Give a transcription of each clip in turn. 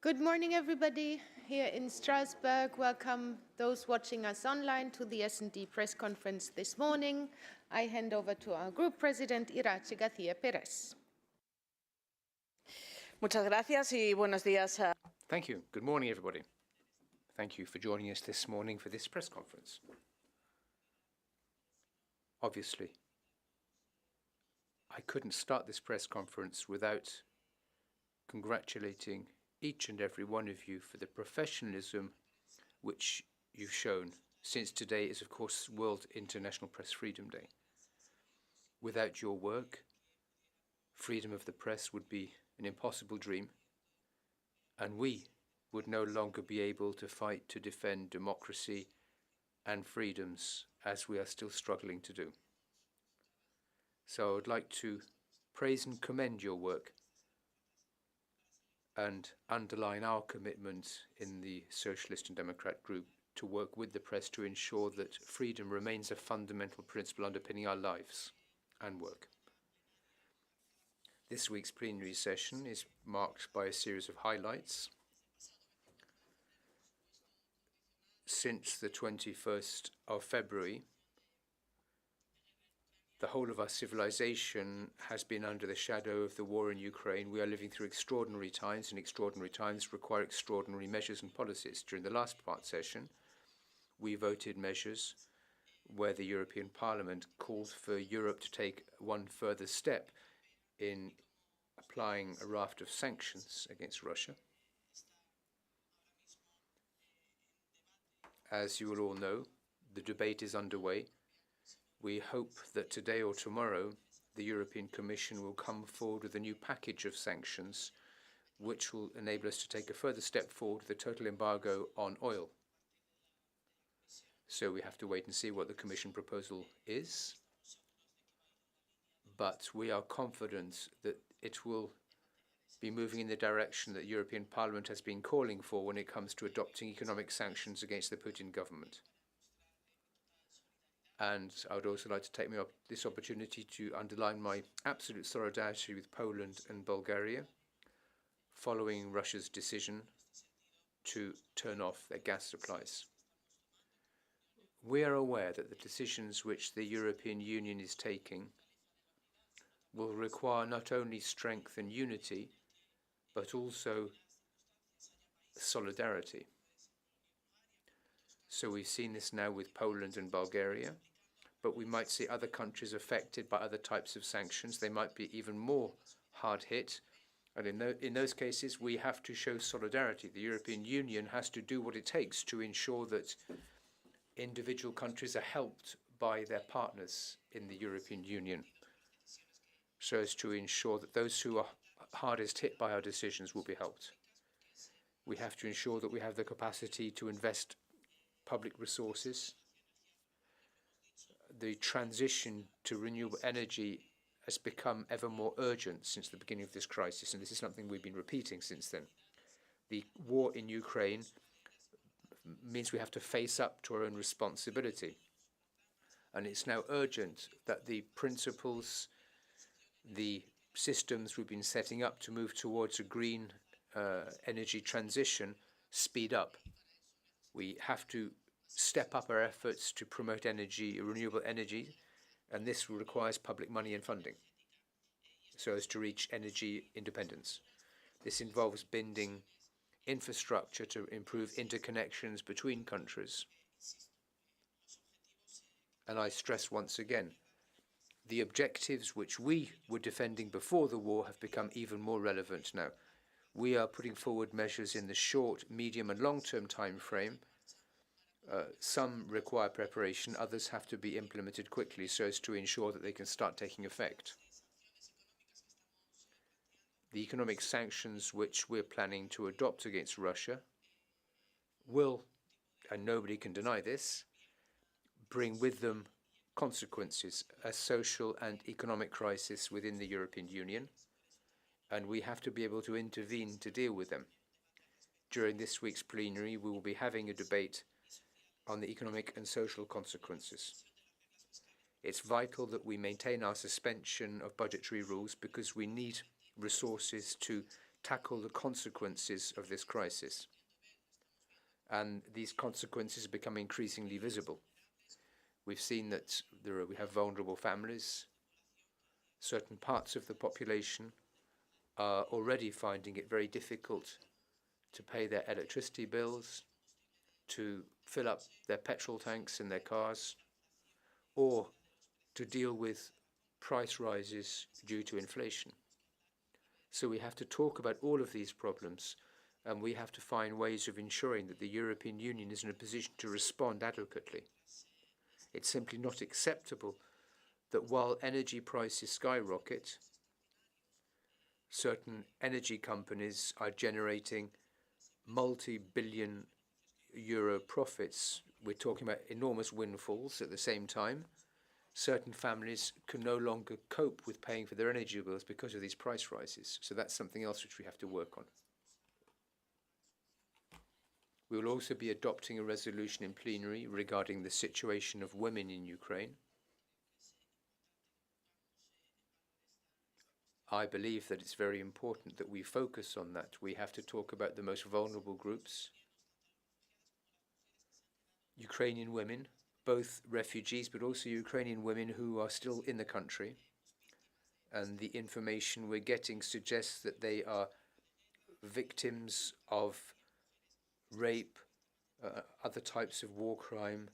Good morning, everybody here in Strasbourg. Welcome those watching us online to the S&D press conference this morning. I hand over to our group president, Iratxe García Perez. Muchas gracias y buenos días. Thank you. Good morning, everybody. Thank you for joining us this morning for this press conference. Obviously, I couldn't start this press conference without congratulating each and every one of you for the professionalism which you've shown, since today is, of course, World International Press Freedom Day. Without your work, freedom of the press would be an impossible dream, and we would no longer be able to fight to defend democracy and freedoms as we are still struggling to do. So I would like to praise and commend your work and underline our commitment in the Socialist and Democrat group to work with the press to ensure that freedom remains a fundamental principle underpinning our lives and work. This week's plenary session is marked by a series of highlights. Since the 21st of February, the whole of our civilization has been under the shadow of the war in Ukraine. We are living through extraordinary times, and extraordinary times require extraordinary measures and policies. During the last part session, we voted measures where the European Parliament called for Europe to take one further step in applying a raft of sanctions against Russia. As you will all know, the debate is underway. We hope that today or tomorrow, the European Commission will come forward with a new package of sanctions, which will enable us to take a further step forward with the total embargo on oil. So we have to wait and see what the Commission proposal is. But we are confident that it will be moving in the direction that the European Parliament has been calling for when it comes to adopting economic sanctions against the Putin government. And I would also like to take this opportunity to underline my absolute solidarity with Poland and Bulgaria following Russia's decision to turn off their gas supplies. We are aware that the decisions which the European Union is taking will require not only strength and unity, but also solidarity. So we've seen this now with Poland and Bulgaria, but we might see other countries affected by other types of sanctions. They might be even more hard hit. And in those cases, we have to show solidarity. The European Union has to do what it takes to ensure that individual countries are helped by their partners in the European Union, so as to ensure that those who are hardest hit by our decisions will be helped. We have to ensure that we have the capacity to invest public resources. The transition to renewable energy has become ever more urgent since the beginning of this crisis, and this is something we've been repeating since then. The war in Ukraine means we have to face up to our own responsibility, and it's now urgent that the principles, the systems we've been setting up to move towards a green energy transition speed up. We have to step up our efforts to promote renewable energy, and this requires public money and funding so as to reach energy independence. This involves building infrastructure to improve interconnections between countries. And I stress once again, the objectives which we were defending before the war have become even more relevant now. We are putting forward measures in the short, medium and long-term time frame. Some require preparation, others have to be implemented quickly so as to ensure that they can start taking effect. The economic sanctions which we're planning to adopt against Russia will, and nobody can deny this, bring with them consequences, a social and economic crisis within the European Union, and we have to be able to intervene to deal with them. During this week's plenary, we will be having a debate on the economic and social consequences. It's vital that we maintain our suspension of budgetary rules because we need resources to tackle the consequences of this crisis. And these consequences become increasingly visible. We've seen that we have vulnerable families. Certain parts of the population are already finding it very difficult to pay their electricity bills, to fill up their petrol tanks in their cars, or to deal with price rises due to inflation. So we have to talk about all of these problems, and we have to find ways of ensuring that the European Union is in a position to respond adequately. It's simply not acceptable that while energy prices skyrocket, certain energy companies are generating multi-billion euro profits. We're talking about enormous windfalls at the same time. Certain families can no longer cope with paying for their energy bills because of these price rises. So that's something else which we have to work on. We will also be adopting a resolution in plenary regarding the situation of women in Ukraine. I believe that it's very important that we focus on that. We have to talk about the most vulnerable groups. Ukrainian women, both refugees but also Ukrainian women who are still in the country. And the information we're getting suggests that they are victims of rape, other types of war crime,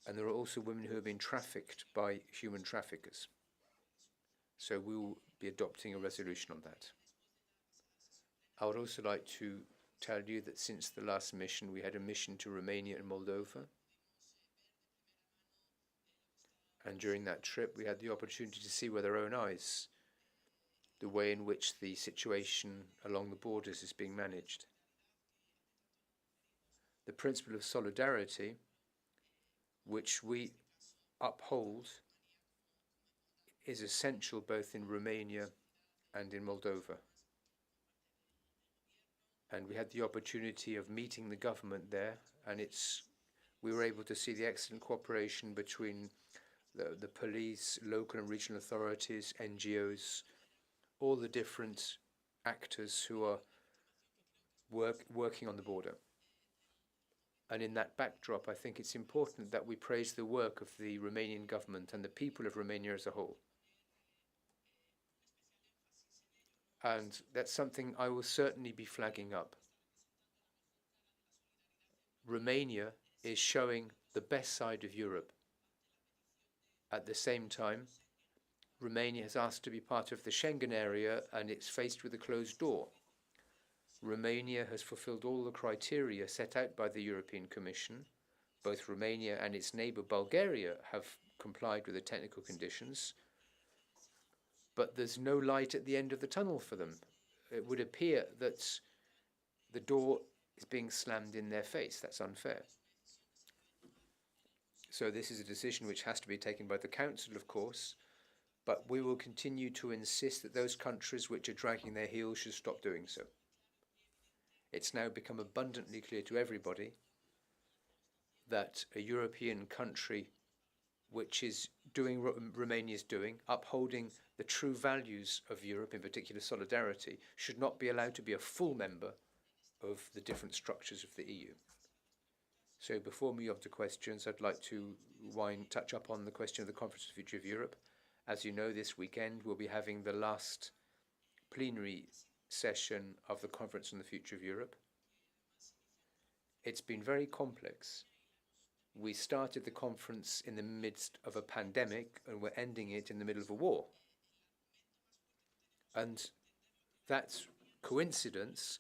and there are also women who have been trafficked by human traffickers. So we will be adopting a resolution on that. I would also like to tell you that since the last mission, we had a mission to Romania and Moldova. And during that trip, we had the opportunity to see with our own eyes the way in which the situation along the borders is being managed. The principle of solidarity, which we uphold, is essential both in Romania and in Moldova. And we had the opportunity of meeting the government there, and we were able to see the excellent cooperation between the police, local and regional authorities, NGOs, all the different actors who are working on the border. And in that backdrop, I think it's important that we praise the work of the Romanian government and the people of Romania as a whole. And that's something I will certainly be flagging up. Romania is showing the best side of Europe. At the same time, Romania has asked to be part of the Schengen area, and it's faced with a closed door. Romania has fulfilled all the criteria set out by the European Commission. Both Romania and its neighbour Bulgaria have complied with the technical conditions, but there's no light at the end of the tunnel for them. It would appear that the door is being slammed in their face. That's unfair. So this is a decision which has to be taken by the Council, of course, but we will continue to insist that those countries which are dragging their heels should stop doing so. It's now become abundantly clear to everybody that a European country which is doing what Romania is doing, upholding the true values of Europe, in particular solidarity, should not be allowed to be a full member of the different structures of the EU. So before we move on to questions, I'd like to touch up on the question of the Conference on the Future of Europe. As you know, this weekend we'll be having the last plenary session of the Conference on the Future of Europe. It's been very complex. We started the conference in the midst of a pandemic and we're ending it in the middle of a war. And that coincidence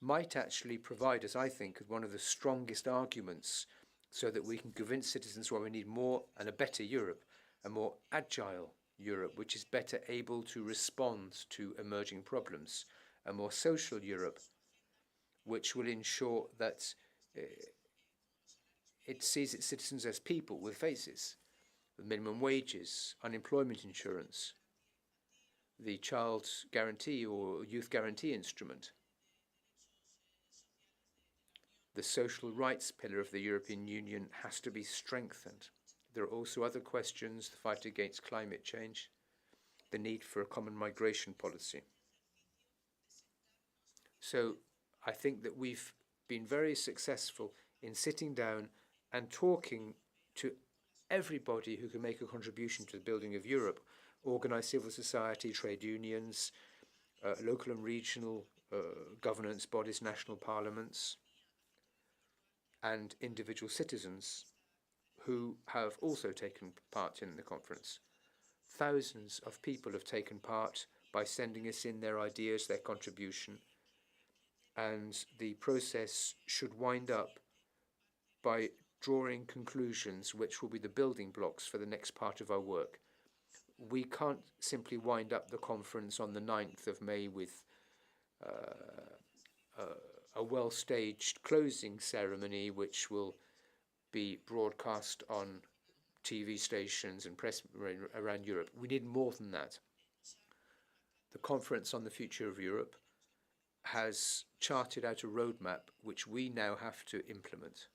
might actually provide us, I think, one of the strongest arguments so that we can convince citizens why we need more and a better Europe, a more agile Europe, which is better able to respond to emerging problems, a more social Europe, which will ensure that it sees its citizens as people with faces, with minimum wages, unemployment insurance, the child guarantee or youth guarantee instrument, the social rights pillar of the European Union has to be strengthened. There are also other questions, the fight against climate change, the need for a common migration policy. So I think that we've been very successful in sitting down and talking to everybody who can make a contribution to the building of Europe, organized civil society, trade unions, local and regional governance bodies, national parliaments, and individual citizens who have also taken part in the conference. Thousands of people have taken part by sending us in their ideas, their contribution, and the process should wind up by drawing conclusions which will be the building blocks for the next part of our work. We can't simply wind up the conference on the 9th of May with a well-staged closing ceremony which will be broadcast on TV stations and press around Europe. We need more than that. The Conference on the Future of Europe has charted out a roadmap which we now have to implement.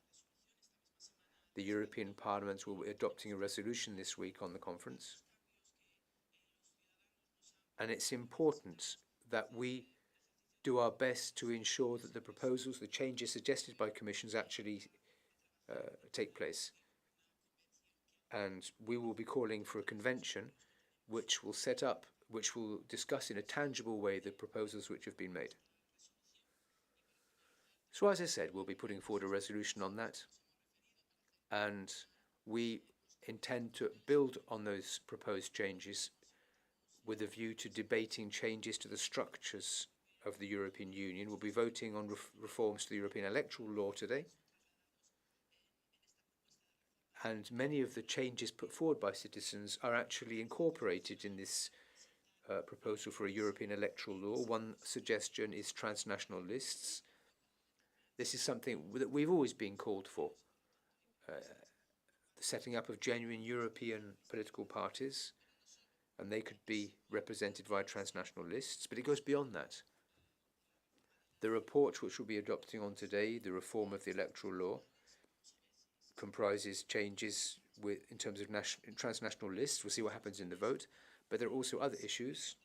The European Parliament will be adopting a resolution this week on the conference. And it's important that we do our best to ensure that the proposals, the changes suggested by Commissions actually take place. And we will be calling for a convention which will discuss in a tangible way the proposals which have been made. So as I said, we'll be putting forward a resolution on that. And we intend to build on those proposed changes with a view to debating changes to the structures of the European Union. We'll be voting on reforms to the European electoral law today. And many of the changes put forward by citizens are actually incorporated in this proposal for a European electoral law. One suggestion is transnational lists. This is something that we've always been called for. The setting up of genuine European political parties, and they could be represented via transnational lists, but it goes beyond that. The report which we'll be adopting on today, the reform of the electoral law, comprises changes in terms of transnational lists. We'll see what happens in the vote, but there are also other issues.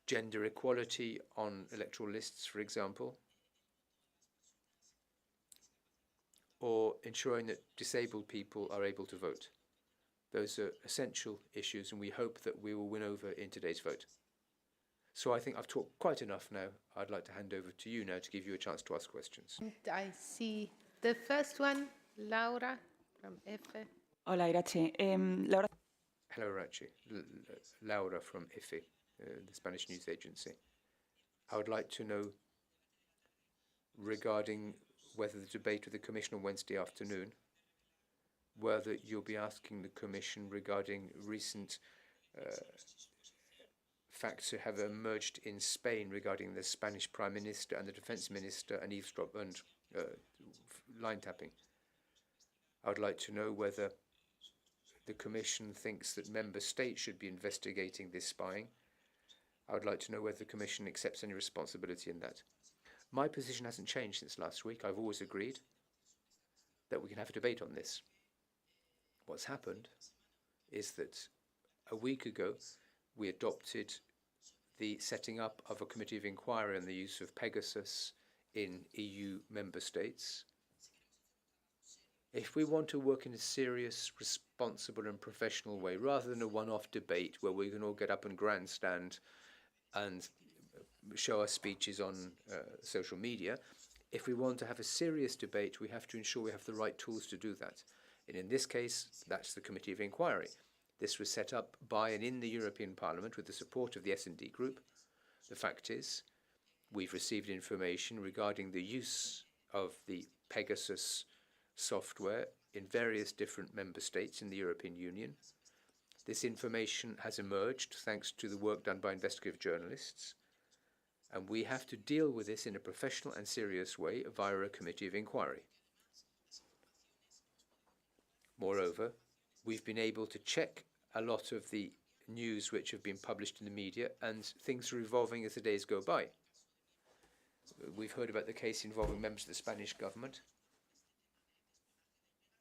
Gender equality on electoral lists, for example, or ensuring that disabled people are able to vote. Those are essential issues, and we hope that we will win over in today's vote. So I think I've talked quite enough now. I'd like to hand over to you now to give you a chance to ask questions. And I see the first one, Laura from EFE. Hola, Iratxe. Laura. Hello, Iratxe. Laura from EFE, the Spanish news agency. I would like to know regarding whether the debate with the Commission on Wednesday afternoon, whether you'll be asking the Commission regarding recent facts that have emerged in Spain regarding the Spanish Prime Minister and the Defense Minister and eavesdrop and line tapping. I would like to know whether the Commission thinks that member states should be investigating this spying. I would like to know whether the Commission accepts any responsibility in that. My position hasn't changed since last week. I've always agreed that we can have a debate on this. What's happened is that a week ago we adopted the setting up of a committee of inquiry on the use of Pegasus in EU member states. If we want to work in a serious, responsible and professional way, rather than a one-off debate where we can all get up and grandstand and show our speeches on social media, if we want to have a serious debate, we have to ensure we have the right tools to do that. And in this case, that's the Committee of Inquiry. This was set up by and in the European Parliament with the support of the S&D Group. The fact is, we've received information regarding the use of the Pegasus software in various different member states in the European Union. This information has emerged thanks to the work done by investigative journalists, and we have to deal with this in a professional and serious way via a committee of inquiry. Moreover, we've been able to check a lot of the news which have been published in the media, and things are evolving as the days go by. We've heard about the case involving members of the Spanish government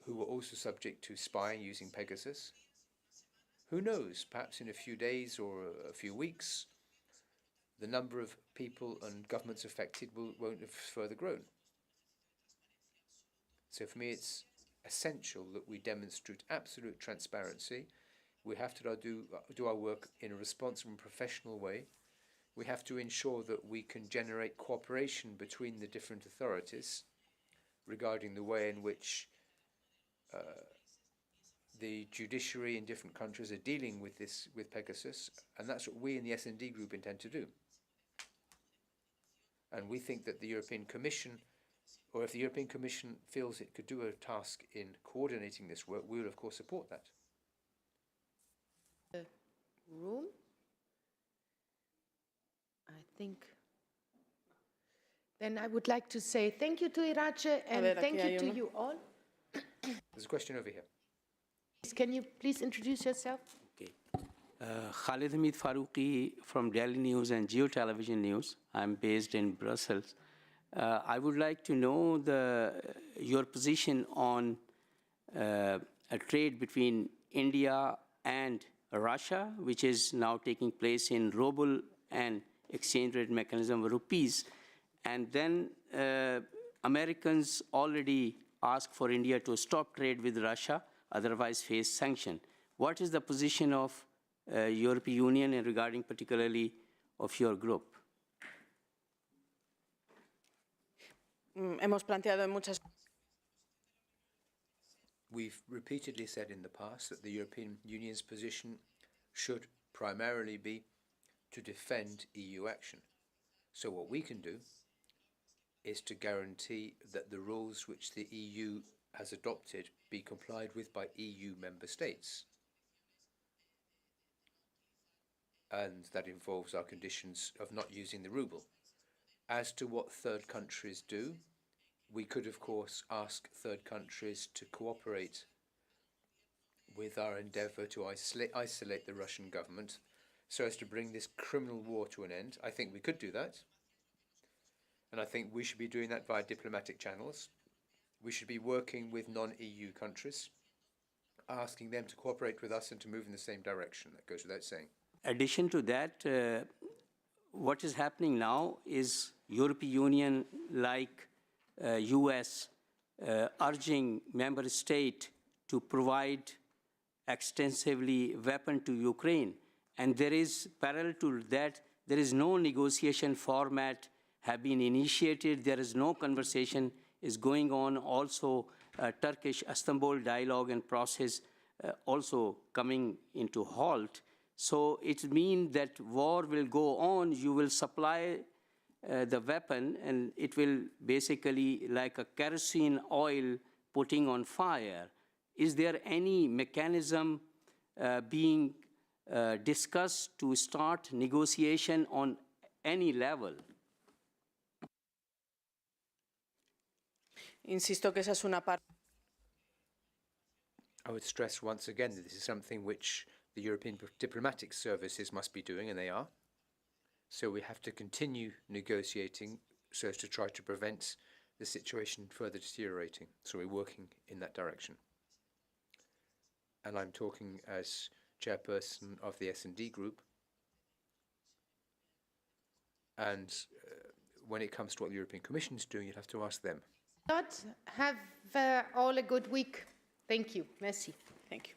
who were also subject to spying using Pegasus. Who knows, perhaps in a few days or a few weeks, the number of people and governments affected won't have further grown. So for me, it's essential that we demonstrate absolute transparency. We have to do our work in a responsible and professional way. We have to ensure that we can generate cooperation between the different authorities regarding the way in which the judiciary in different countries are dealing with Pegasus, and that's what we in the S&D group intend to do. And we think that the European Commission, or if the European Commission feels it could do a task in coordinating this work, we will of course support that. Room? I think. Then I would like to say thank you to Iratxe and thank you to you all. There's a question over here. Can you please introduce yourself? Okay. Khalid Hamid Farouqi from Daily News and Geo Television News. I'm based in Brussels. I would like to know your position on a trade between India and Russia, which is now taking place in ruble and exchange rate mechanism of rupees. And then Americans already asked for India to stop trade with Russia, otherwise face sanction. What is the position of European Union and regarding particularly of your group? Hemos planteado en muchas. We've repeatedly said in the past that the European Union's position should primarily be to defend EU action. So what we can do is to guarantee that the rules which the EU has adopted be complied with by EU member states. And that involves our conditions of not using the ruble. As to what third countries do, we could, of course, ask third countries to cooperate with our endeavour to isolate the Russian government so as to bring this criminal war to an end. I think we could do that. And I think we should be doing that via diplomatic channels. We should be working with non-EU countries, asking them to cooperate with us and to move in the same direction. That goes without saying. Addition to that, what is happening now is European Union, like US, urging member state to provide extensively weapon to Ukraine. And there is, parallel to that, there is no negotiation format have been initiated. There is no conversation is going on. Also, Turkish Istanbul dialogue and process also coming into halt. So it means that war will go on. You will supply the weapon, and it will basically like a kerosene oil putting on fire. Is there any mechanism being discussed to start negotiation on any level? Insisto que esa es una parte. I would stress once again that this is something which the European diplomatic services must be doing, and they are. So we have to continue negotiating so as to try to prevent the situation further deteriorating. So we're working in that direction. And I'm talking as chairperson of the S&D group. And when it comes to what the European Commission is doing, you'd have to ask them. Have all a good week. Thank you. Merci. Thank you.